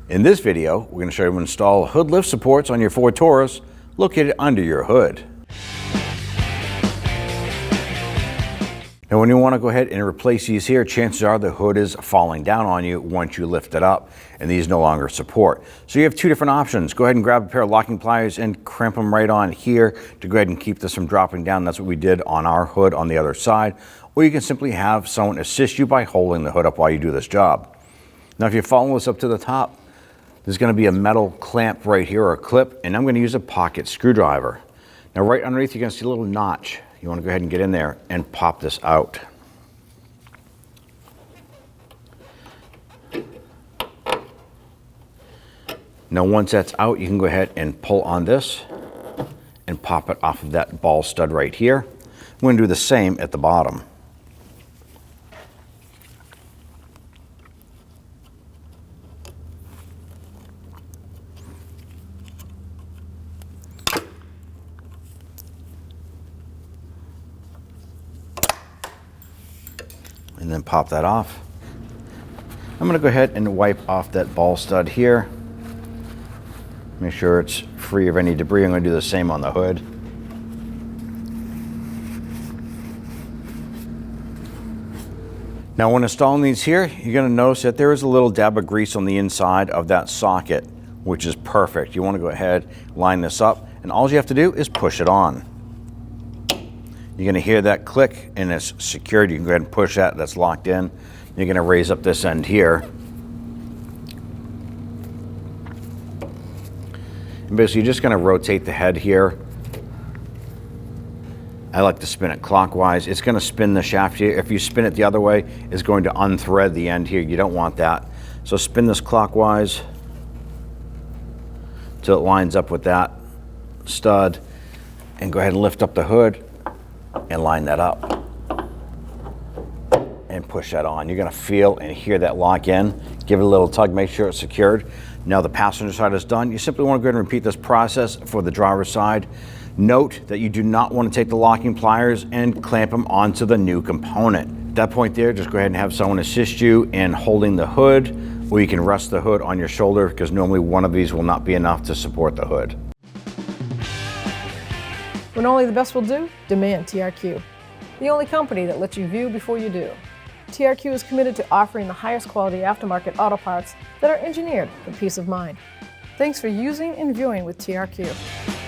In this video, we're going to show you how to install hood lift supports on your Ford Taurus located under your hood. Now when you want to go ahead and replace these here, chances are the hood is falling down on you once you lift it up and these no longer support. So you have two different options. Go ahead and grab a pair of locking pliers and crimp them right on here to go ahead and keep this from dropping down. That's what we did on our hood on the other side. Or you can simply have someone assist you by holding the hood up while you do this job. Now if you follow this up to the top, there's going to be a metal clamp right here, or a clip, and I'm going to use a pocket screwdriver. Now right underneath you're going to see a little notch. You want to go ahead and get in there and pop this out. Now once that's out, you can go ahead and pull on this and pop it off of that ball stud right here. I'm going to do the same at the bottom. And then pop that off. I'm going to go ahead and wipe off that ball stud here. Make sure it's free of any debris. I'm going to do the same on the hood. Now when installing these here, you're going to notice that there is a little dab of grease on the inside of that socket, which is perfect. You want to go ahead, line this up, and all you have to do is push it on. You're going to hear that click and it's secured. You can go ahead and push that, that's locked in. You're going to raise up this end here. And basically you're just going to rotate the head here. I like to spin it clockwise. It's going to spin the shaft here. If you spin it the other way, it's going to unthread the end here. You don't want that. So spin this clockwise till it lines up with that stud, and go ahead and lift up the hood and line that up and push that on. You're going to feel and hear that lock in. Give it a little tug, make sure it's secured. Now the passenger side is done. You simply want to go ahead and repeat this process for the driver's side. Note that you do not want to take the locking pliers and clamp them onto the new component. At that point there, just go ahead and have someone assist you in holding the hood, or you can rest the hood on your shoulder, because normally one of these will not be enough to support the hood. When only the best will do, demand TRQ, the only company that lets you view before you do. TRQ is committed to offering the highest quality aftermarket auto parts that are engineered for peace of mind. Thanks for using and viewing with TRQ.